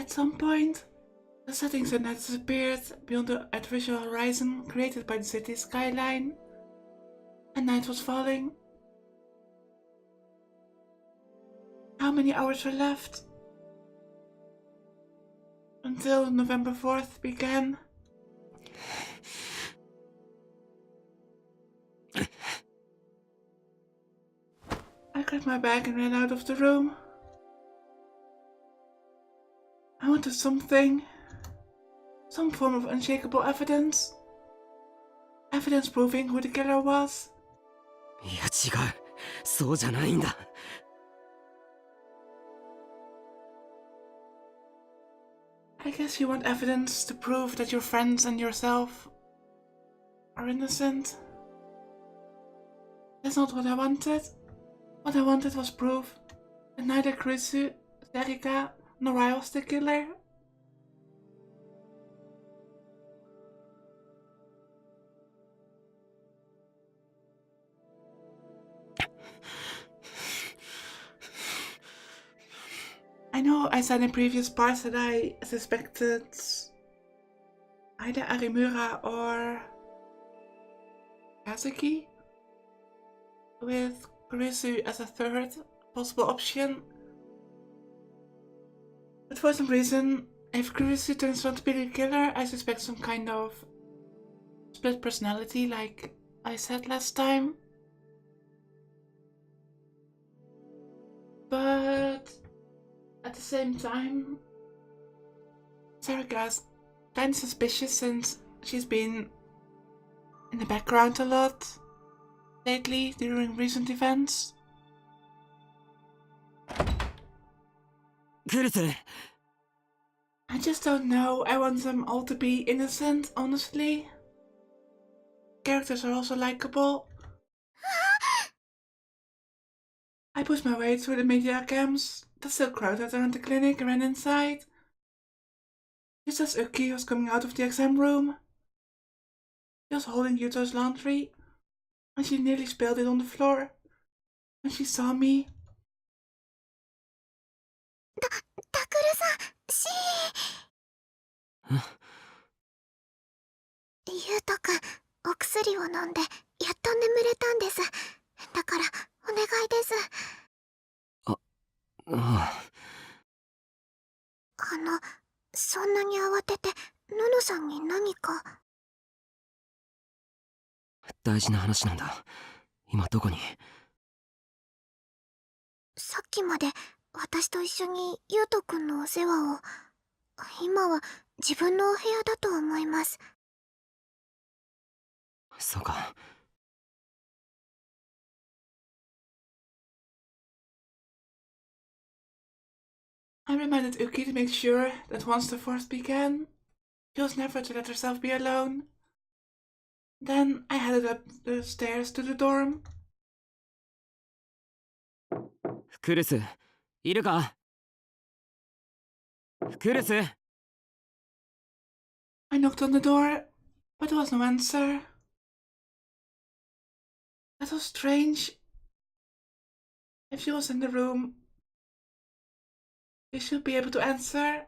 At some point, the setting sun had disappeared beyond the artificial horizon created by the city's skyline, and night was falling. How many hours were left until November 4th began? I grabbed my bag and ran out of the room. I wanted something. Some form of unshakable evidence. Evidence proving who the killer was. いや違う、そうじゃないんだ。I guess you want evidence to prove that your friends and yourself are innocent. That's not what I wanted. What I wanted was proof that neither Kurusu, Serika, nor I was the killer. I know I said in previous parts that I suspected either Arimura or Kazuki, with Kurusu as a third possible option. But for some reason, if Kurusu turns out to be the killer, I suspect some kind of split personality like I said last time. But at the same time, Serika's kind of suspicious since she's been in the background a lot lately during recent events. Kurusu! I just don't know. I want them all to be innocent, honestly. Characters are also likable. I pushed my way through the media camps that still crowded around the clinic and ran inside. Just as Uki was coming out of the exam room. She was holding Yuto's laundry, and she nearly spilled it on the floor when she saw me. Takuru-san, Yuto-kun, お薬を飲んでやっと眠れたんです。だからお願いです。そんなに慌ててののさんに何か。大事な話なんだ。今どこに？さっきまで私と一緒にゆうとくんのお世話を。今は自分のお部屋だと思います。そうか。I reminded Uki to make sure that once the fourth began, she was never to let herself be alone. Then I headed up the stairs to the dorm. クルス、いるか？クルス！ I knocked on the door, but there was no answer. That was strange. If she was in the room, she should be able to answer.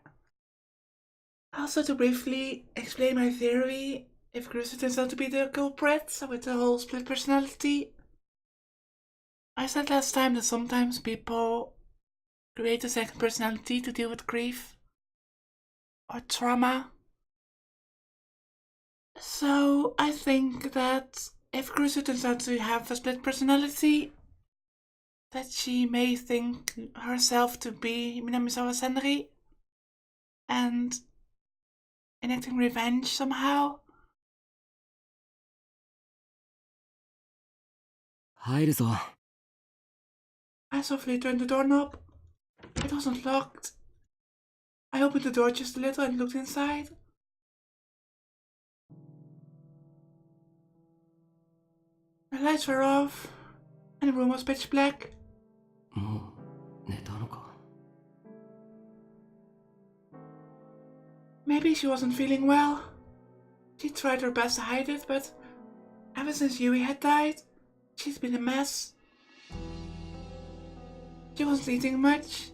Also, to briefly explain my theory, if Kurusu turns out to be the culprit with the whole split personality. I said last time that sometimes people create a second personality to deal with grief or trauma. So I think that if Kurusu turns out to have a split personality, that she may think herself to be Minamisawa Senri and enacting revenge somehow. 入るぞ。I softly turned the doorknob. It wasn't locked. I opened the door just a little and looked inside. The lights were off, and the room was pitch black. もう寝たのか？ Maybe she wasn't feeling well. She tried her best to hide it, but ever since Yui had died, she's been a mess. She wasn't eating much.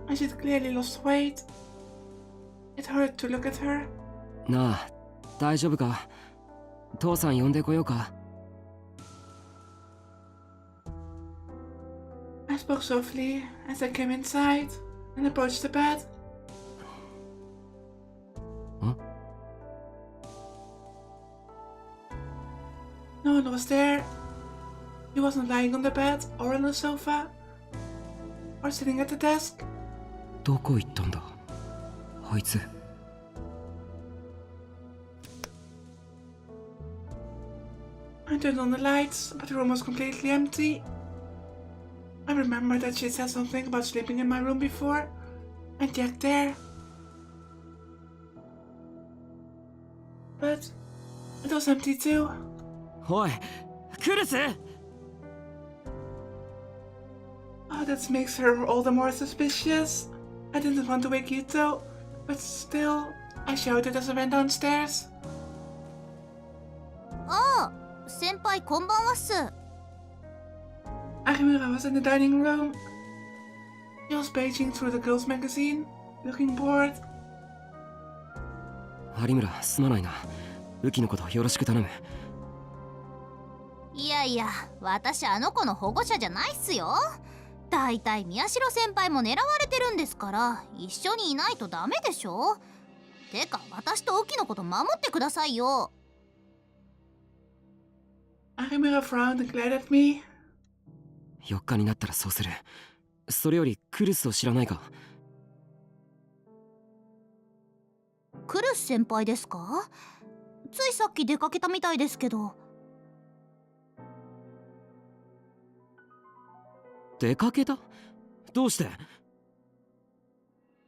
and she'd clearly lost weight. It hurt to look at her. なあ、大丈夫か？父さん呼んでこようか？ I spoke softly as I came inside and approached the bed. Huh? No one was there. He wasn't lying on the bed or on the sofa or sitting at the desk. どこ行ったんだ？あいつ。I turned on the lights, but the room was completely empty. I remembered that she had said something about sleeping in my room before, and Jack there. But it was empty too. おい、クルス！ Oh, that makes her all the more suspicious. I didn't want to wake Yuto, but still, I shouted as I ran downstairs. ああ、先輩こんばんはっす。Arimura was in the dining room. She was paging through the girls' magazine, looking bored. 有村、すまないな。ウキのことよろしく頼む。いやいや、私あの子の保護者じゃないっすよ。だいたい宮代先輩も狙われてるんですから、一緒にいないとダメでしょ。てか、私とウキのこと守ってくださいよ。Arimura frowned and glared at me. 4日になったらそうする。それよりクルスを知らないか？クルス先輩ですか？ついさっき出かけたみたいですけど。出かけた？どうして？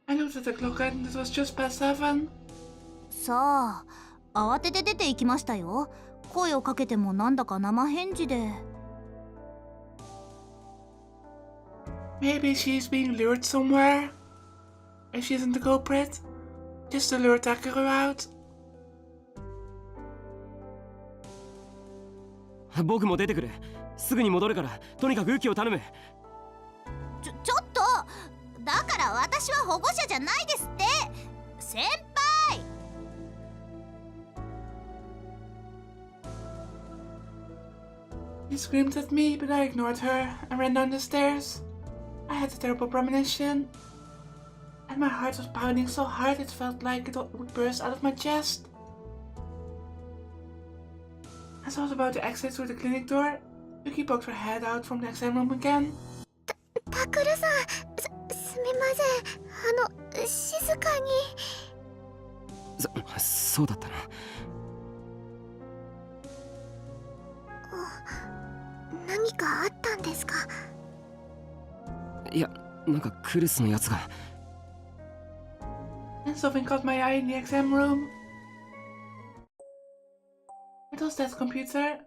I looked at the clock and it was just past 7. さあ、慌てて出て行きましたよ。声をかけてもなんだか生返事で。Maybe she's being lured somewhere. If she isn't the culprit, just to lure Takuru out. 僕も出てくる。すぐに戻るから、とにかくウキを頼む。ちょっと、だから私は保護者じゃないですって。先輩。She screamed at me, but I ignored her and ran down the stairs. I had a terrible premonition, and my heart was pounding so hard it felt like it would burst out of my chest. As I was about to exit through the clinic door, Yuki poked her head out from the exam room again. タクルさん、すみません。静かに。そうだったな。何かあったんですか？いや、なんかクルスのやつが。And something caught my eye in the exam room. It was that computer.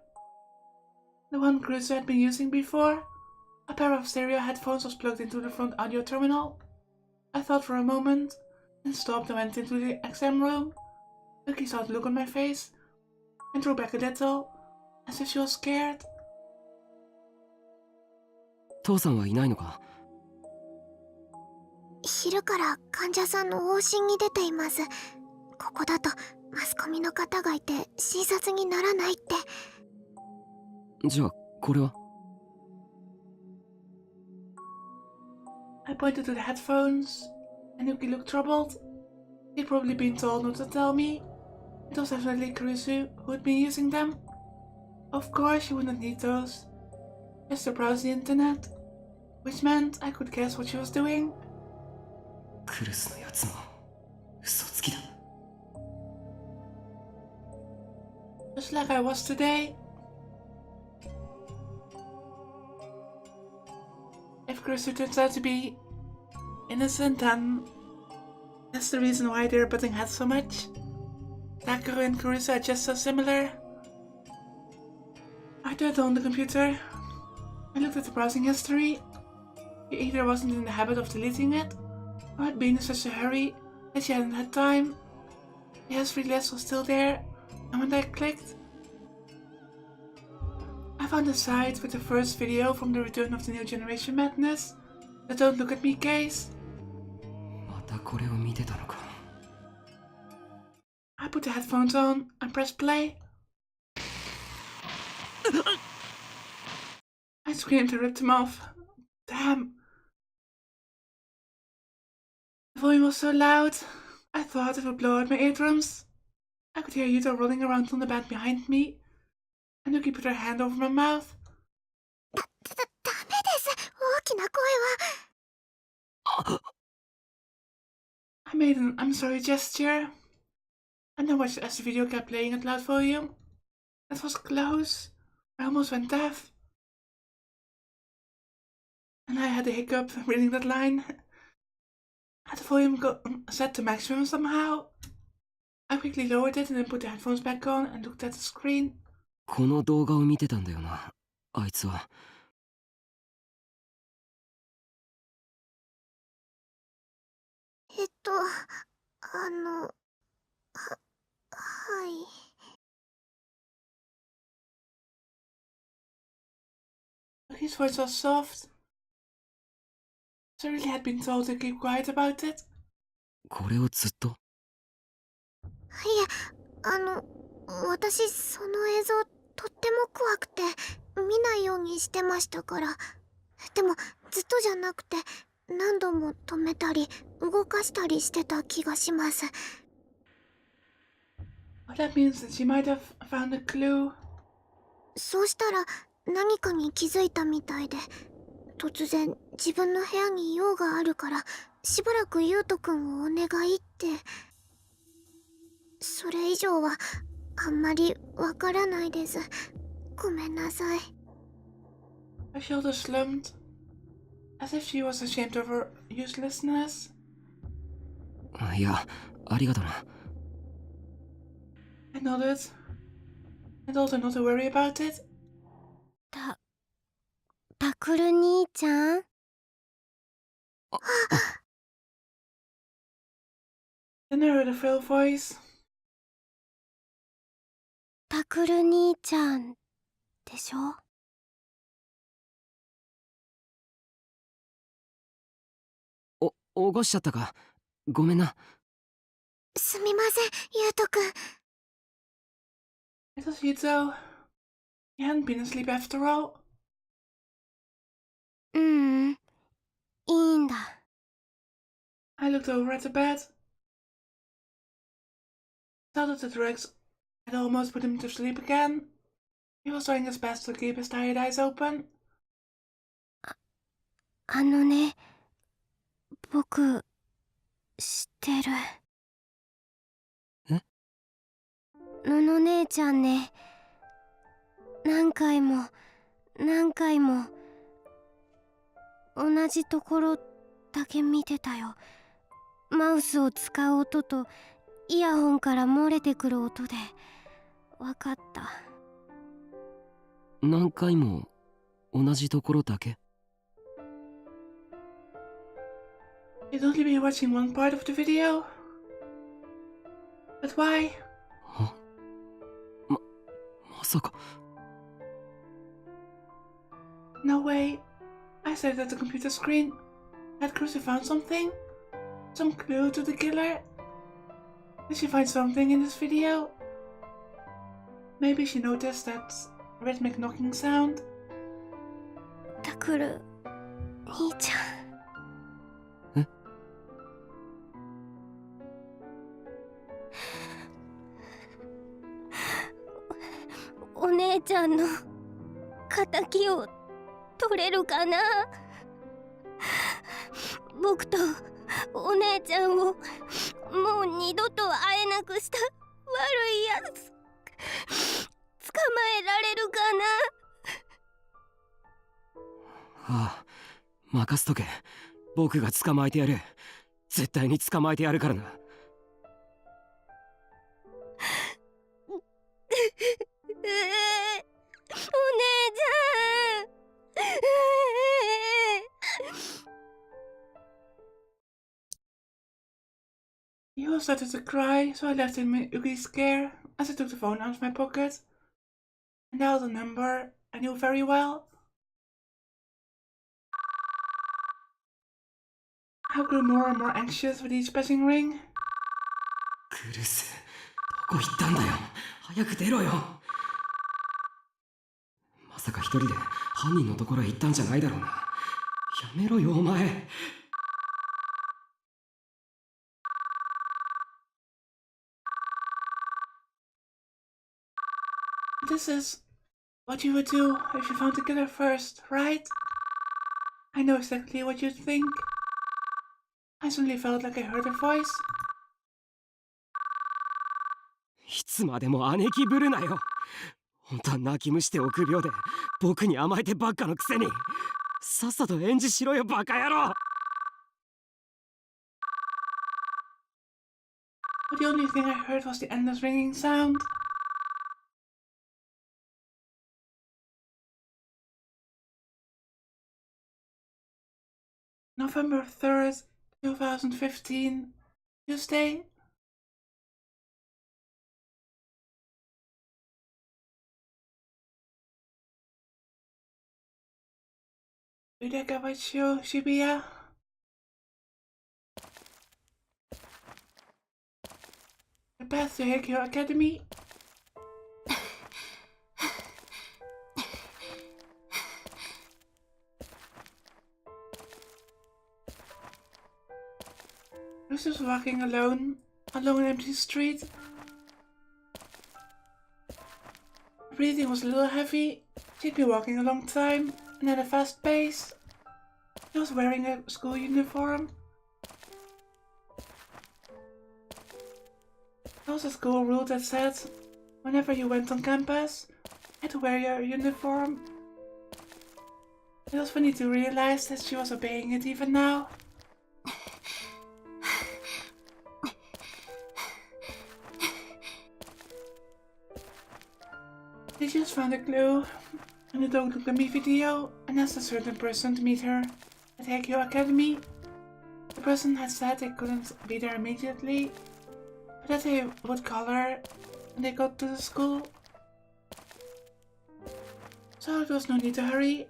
The one Kurusu had been using before. A pair of stereo headphones was plugged into the front audio terminal. I thought for a moment, then stopped and went into the exam room. Yuki saw the look on my face and drew back a little, as if she was scared. 父さんはいないのか？昼から患者さんの往診に出ています。ここだとマスコミの方がいて診察にならないって。じゃあこれは？ I pointed to the headphones, and Yuki looked troubled. He'd probably been told not to tell me. It was definitely Kurusu who had been using them. Of course, she wouldn't need those. Just to browse the internet, which meant I could guess what she was doing. クルスのやつも嘘つきだ。 Just like I was today. If Kurusu turns out to be innocent, then that's the reason why they're butting heads so much. Takuru and Kurusu are just so similar. I turned on the computer. I looked at the browsing history. She either wasn't in the habit of deleting it, or had been in such a hurry that she hadn't had time. The history list was still there, and when I clicked, I found a site with the first video from the Return of the New Generation Madness, the Don't Look at Me case. たこれを見てたのか。 I put the headphones on and pressed play. I screamed and ripped them off. Damn. The volume was so loud, I thought it would blow out my eardrums. I could hear Yuta rolling around on the bed behind me, and Yuki put her hand over my mouth. ダメです。大きな声は。I made an I'm sorry gesture, and I watched as the video kept playing at loud volume. That was close. I almost went deaf. And I had a hiccup reading that line. Had the volume set to maximum somehow. I quickly lowered it and then put the headphones back on and looked at the screen. この動画を見てたんだよな、あいつは。はい。His voice was soft. So I really had been told to keep quiet about it. これをずっと。いえ、私その映像とっても怖くて見ないようにしてましたから。でもずっとじゃなくて何度も止めたり動かしたりしてた気がします。Well, that means that she might have found a clue. そうしたら何かに気づいたみたいで、突然自分の部屋に用があるからしばらくゆうとくんをお願いって。それ以上はあんまりわからないです。ごめんなさい。Her shoulders slumped, as if she was ashamed of her uselessness. いや、ありがとな。I nodded, and told her not to worry about it. タクル兄ちゃん。Then I heard a frail voice. タクル兄ちゃんでしょ。起こしちゃったか。ごめんな。すみません、ゆうとくん。It was Yuto. He hadn't been asleep after all. いいんだ。I looked over at the bed. Saw that the drugs had almost put him to sleep again. He was trying his best to keep his tired eyes open. ね、僕知ってる。え？のの姉ちゃんね、何回も同じところだけ見てたよ。マウスを使う音とイヤホンから漏れてくる音でわかった。何回も同じところだけ。You'd only be watching one part of the video. But why? まさか。No way. I stared at the computer screen. Had Kurusu found something? Some clue to the killer? Did she find something in this video? Maybe she noticed that rhythmic knocking sound? タクル兄ちゃん。お姉ちゃんの敵を取れるかな。僕とお姉ちゃんをもう二度と会えなくした悪いやつ捕まえられるかな。ああ、任せとけ。僕が捕まえてやる。絶対に捕まえてやるからな。お姉ちゃん。He all started to cry, so I left him in ugly scare as I took the phone out of my pocket and dialed a number I knew very well. I grew more and more anxious with each passing ring. クルス、どこ行ったんだよ。早く出ろよ。まさか一人で犯人のところへ行ったんじゃないだろうな。やめろよ、お前。This is what you would do if you found the killer first, right? I know exactly what you'd think. I suddenly felt like I heard a voice. いつまでも姉貴ぶるなよ。本当は泣き虫で臆病で僕に甘えてばっかのくせに。さっさと演じしろよ、バカ野郎。But the only thing I heard was the endless ringing sound. November 3rd, 2015, Tuesday. Udagawacho Shibuya. The path to Hikyo Academy. Bruce was walking alone along an empty street. Her breathing was a little heavy. She'd been walking a long time and at a fast pace. She was wearing a school uniform. There was a school rule that said whenever you went on campus, you had to wear your uniform. It was funny to realize that she was obeying it even now. They just found a clue in the Don't Look at Me video and asked a certain person to meet her at Hikyo Academy. The person had said they couldn't be there immediately, but that they would call her when they got to the school. So there was no need to hurry.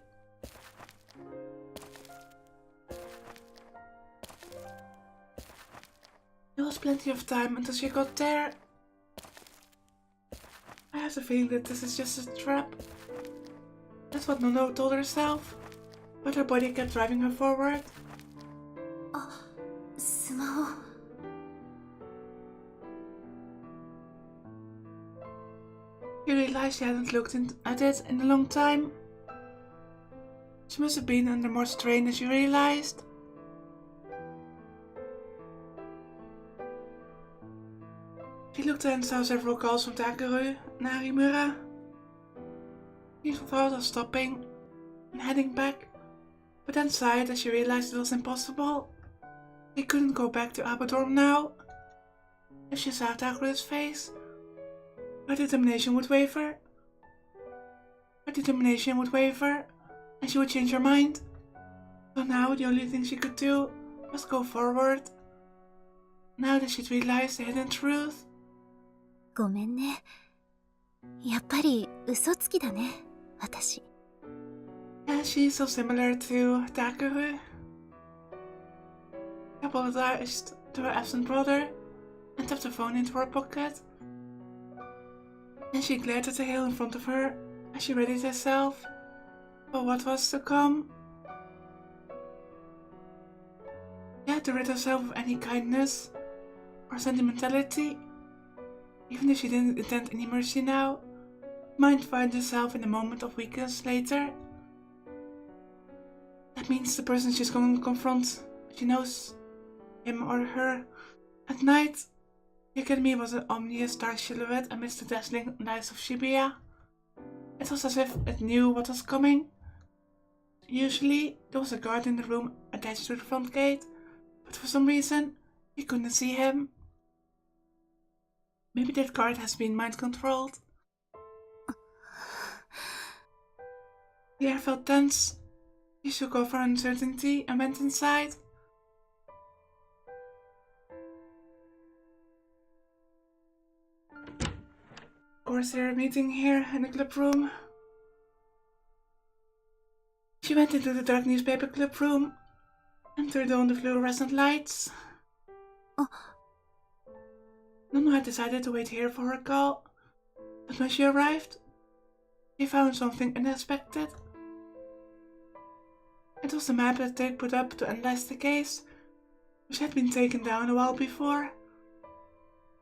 There was plenty of time until she got there. I have the feeling that this is just a trap. That's what Nono told herself, but her body kept driving her forward. スマホ She realized she hadn't looked at it in a long time. She must have been under more strain than she realized. She looked and saw several calls from Takuru and Harimura. She thought of stopping and heading back, but then sighed as she realized it was impossible. They couldn't go back to Abadorm now. If she saw Takuru's face, her determination would waver. Her determination would waver, and she would change her mind. So now the only thing she could do was go forward. Now that she'd realized the hidden truth. ごめんね。やっぱり嘘つきだね、私。And she's so similar to Takuru. She apologized to her absent brother and tucked the phone into her pocket. Then she glared at the hill in front of her as she readied herself for what was to come. She had to rid herself of any kindness or sentimentality. Even if she didn't intend any mercy now, she might find herself in a moment of weakness later. That means the person she's going to confront, she knows him or her. At night, the academy was an ominous dark silhouette amidst the dazzling lights of Shibuya. It was as if it knew what was coming. Usually, there was a guard in the room attached to the front gate, but for some reason, you couldn't see him. Maybe that guard has been mind-controlled. The air felt tense. She shook off her uncertainty and went inside. Of course, they're meeting here in the club room. She went into the dark newspaper club room. and turned on the fluorescent lights. Nono had decided to wait here for her call, but when she arrived, she found something unexpected. It was the map that they put up to analyze the case, which had been taken down a while before.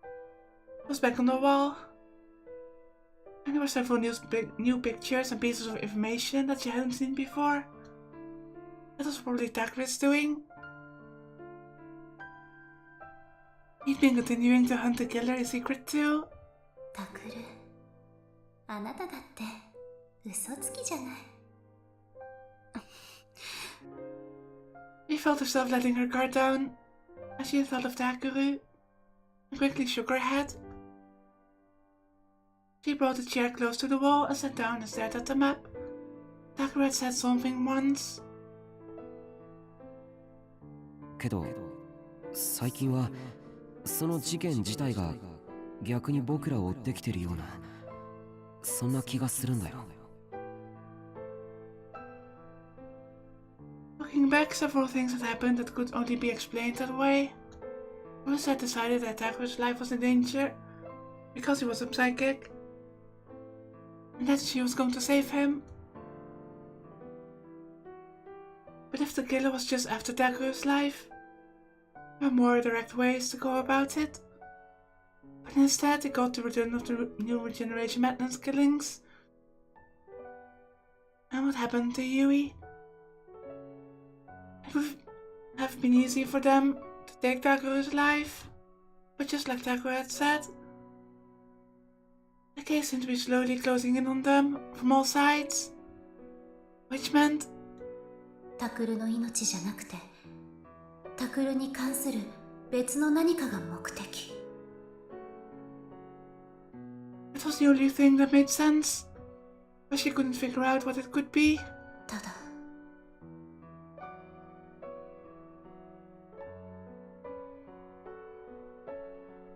It was back on the wall, and there were several new pictures and pieces of information that she hadn't seen before. That was probably Takuru's doing. He'd been continuing to hunt the killer in secret too. タクル、あなただって嘘つきじゃない。She felt herself letting her guard down as she thought of Takuru and quickly shook her head. She brought a chair close to the wall and sat down and stared at the map. Takuru had said something once. けど最近はその事件自体が逆に僕らを追ってきてるようなそんな気がするんだよ。Looking back, several things had happened that could only be explained that way. Kurusu had decided that Takuru's life was in danger because he was a psychic, and that she was going to save him. But if the killer was just after Takuru's life, there were more direct ways to go about it. But instead, they got the return of the new generation madness killings. And what happened to Yui? It would have been easy for them to take Takuru's life, but just like Takuru had said, the case seemed to be slowly closing in on them from all sides, which meant タクルの命じゃなくて、タクルに関する別の何かが目的。it was the only thing that made sense, but she couldn't figure out what it could be. ただ、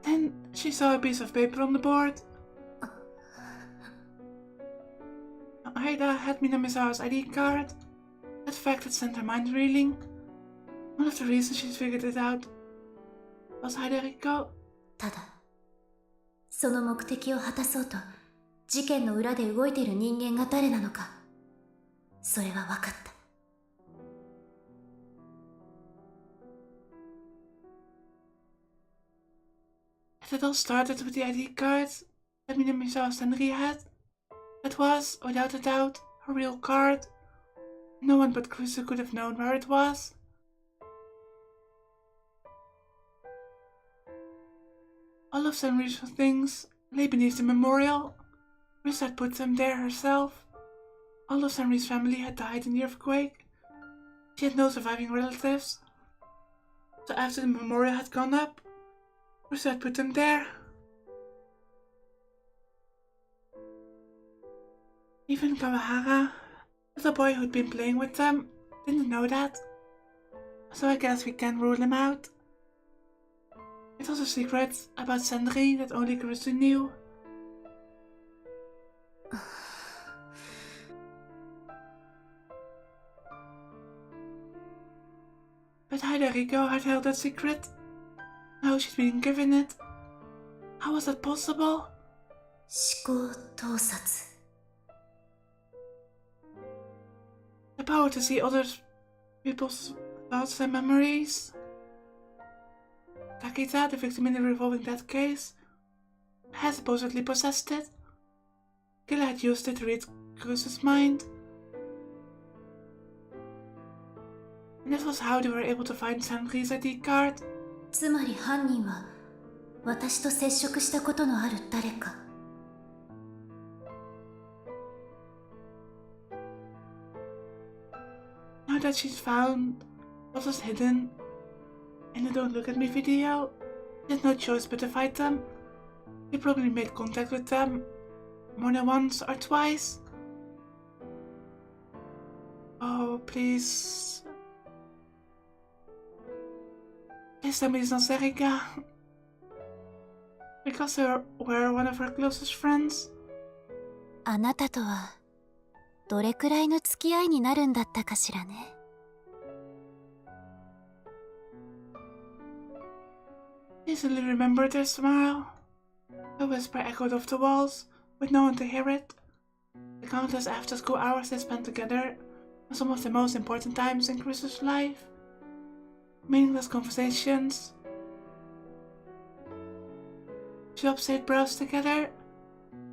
Then she saw a piece of paper on the board. Aida had Minamisawa's ID card. That fact had sent her mind reeling. One of the reasons she'd figured it out was Hidehiko. ただ、その目的を果たそうと事件の裏で動いている人間が誰なのか、それは分かった。It all started with the ID card that Minamisawa Senri had. That was, without a doubt, her real card. No one but Kurusu could have known where it was. All of Senri's things lay beneath the memorial. Kurusu had put them there herself. All of Senri's family had died in the earthquake. She had no surviving relatives. So after the memorial had gone up, Kurusu had put them there. Even Kawahara, the boy who'd been playing with them, didn't know that. So I guess we can rule him out. It was a secret about Senri that only Kurusu knew. But Hidehiko had held that secret. Now she'd been given it. How was that possible? 思考盗撮。The power to see other people's thoughts and memories. Takita, the victim in the revolving death case, had supposedly possessed it. Killer had used it to read Kurusu's mind. And that was how they were able to find Senri's ID card. つまり犯人は私と接触したことのある誰か。Now that she's found what was hidden in the Don't Look at Me video, she had no choice but to fight them. She probably made contact with them more than once or twice. Oh, please. Please tell me it's not Serika. Because they were one of her closest friends. あなたとはどれくらいの付き合いになるんだったかしらね。He suddenly remembered their smile. A whisper echoed off the walls, with no one to hear it. The countless after-school hours they spent together were some of the most important times in Kurusu's life. Meaningless conversations, job site browse together,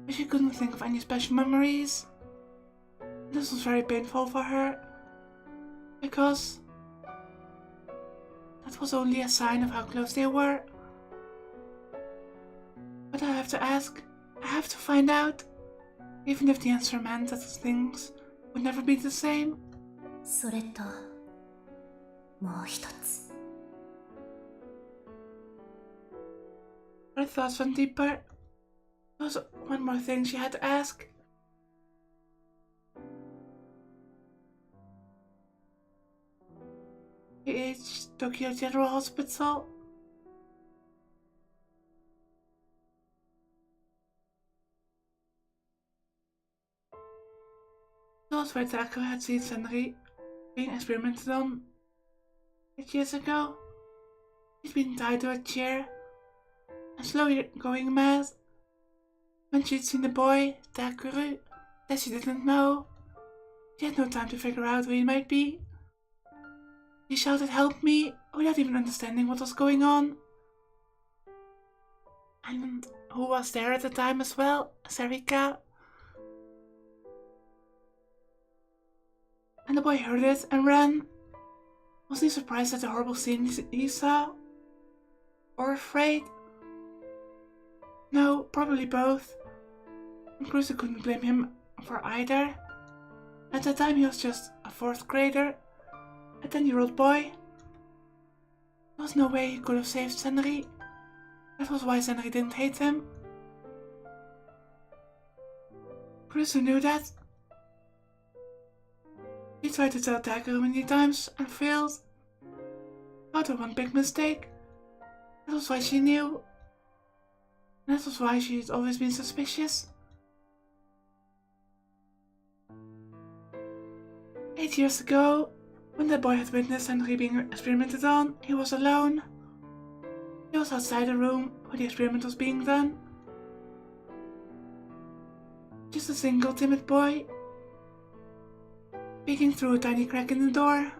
but she couldn't think of any special memories. This was very painful for her, because that was only a sign of how close they were. But I have to ask, I have to find out, even if the answer meant that things would never be the same. それともう一つ Her thoughts went deeper. There was one more thing she had to ask. PH Tokyo General Hospital. That was where Takuru had seen Senri being experimented on 8 years ago. He'd been tied to a chair and slowly going mad. When she'd seen the boy, Takuru, that she didn't know, she had no time to figure out who he might be. He shouted, "Help me," without even understanding what was going on. And who was there at the time as well? Sarika. And the boy heard it and ran. Was he surprised at the horrible scene he saw? Or afraid? No, probably both. And Kurusu couldn't blame him for either. At the time he was just a 4th grader, a 10-year-old boy. There was no way he could have saved Senri. That was why Senri didn't hate him. Kurusu knew that. He tried to tell Takuru many times and failed. About the one big mistake. That was why she knew. And that was why she had always been suspicious. 8 years ago, when the boy had witnessed Henry being experimented on, he was alone. He was outside the room where the experiment was being done. Just a single timid boy, peeking through a tiny crack in the door.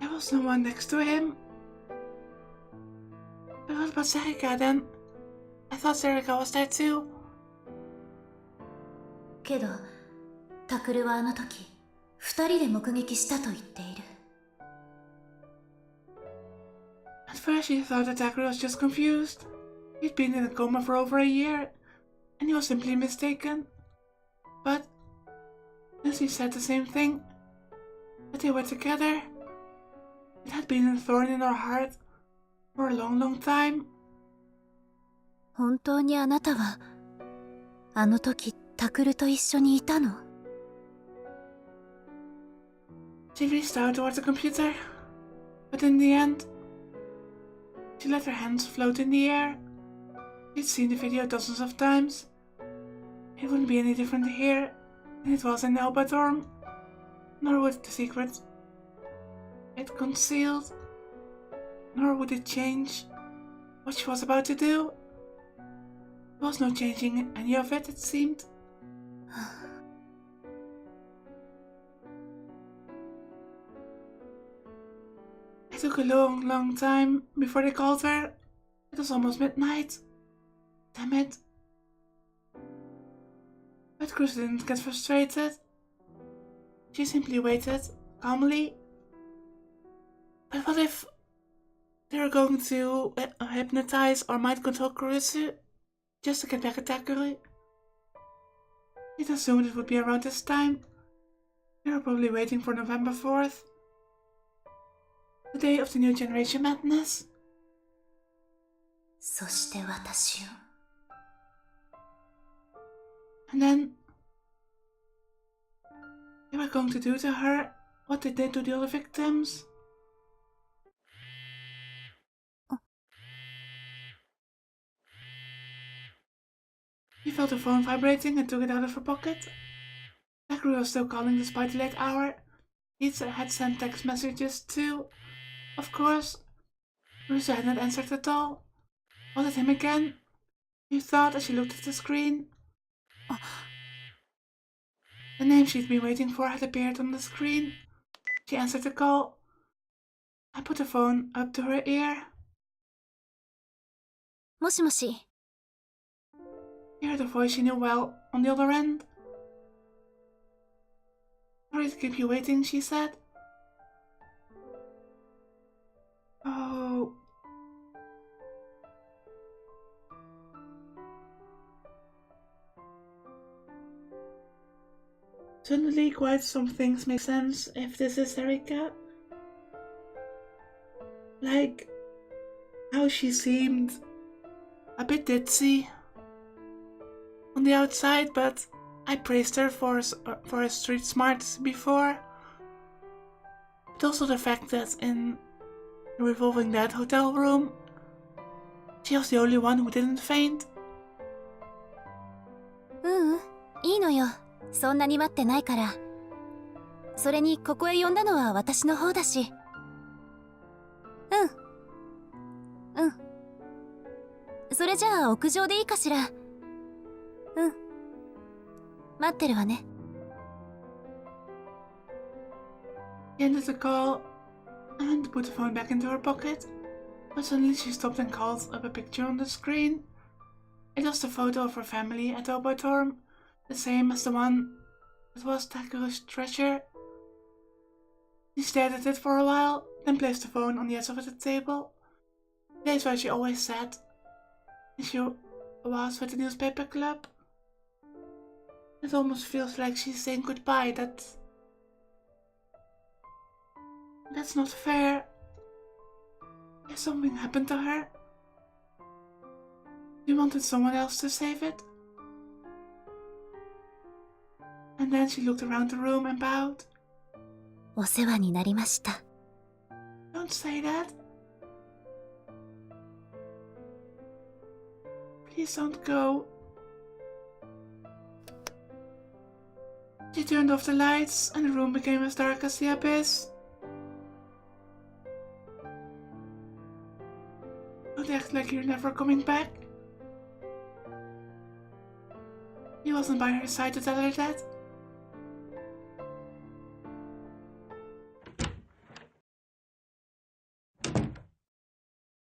There was no one next to him. But what about Sarika then? I thought Sarika was there too. けどタクルはあの時2人で目撃したと言っている At first she thought that Takuru was just confused. He'd been in a coma for over a year, and he was simply mistaken. But Nancy said the same thing, that they were together. It had been a thorn in her heart for a long, long time. 本当にあなたはあの時タクルと一緒にいたの She reached out towards the computer, but in the end, she let her hands float in the air. She'd seen the video dozens of times. It wouldn't be any different here than it was in the Alba dorm, nor would the secret it concealed, nor would it change what she was about to do. There was no changing any of it, it seemed. It took a long, long time before they called her. It was almost midnight. Damn it. But Kurusu didn't get frustrated. She simply waited, calmly. But what if they were going to hypnotize or mind control Kurusu just to get back at Takuru? She'd assumed it would be around this time. They were probably waiting for November 4th. The day of the new generation madness. そして私を And then they were going to do to her what they did to the other victims. She felt her phone vibrating and took it out of her pocket. Takuru was still calling despite the late hour. He had sent text messages too, of course. Kurusu had not answered at all. Was it him again? She thought as she looked at the screen. The name she'd been waiting for had appeared on the screen. She answered the call. I put the phone up to her ear. もしもし。 She heard a voice she knew well on the other end. Sorry to keep you waiting, she said. Oh. Suddenly, quite some things make sense if this is Erika. Like how she seemed a bit ditzy on the outside, but I praised her for her street smarts before. But also the fact that in the Revolving Dead hotel room, she was the only one who didn't faint. いいのよ。そんなに待ってないから。それにここへ呼んだのは私の方だし。それじゃあ屋上でいいかしら。待ってるわね。She ended the call and put the phone back into her pocket, but suddenly she stopped and called up a picture on the screen. It was the photo of her family at the Obotorm, the same as the one that was Takuru's treasure. She stared at it for a while, then placed the phone on the edge of the table. The place where she always sat when she was with the newspaper club. It almost feels like she's saying goodbye. That's not fair. If something happened to her, she wanted someone else to save it. And then she looked around the room and bowed. お世話になりました。 Don't say that. Please don't go. She turned off the lights and the room became as dark as the abyss. Don't act like you're never coming back. He wasn't by her side to tell her that.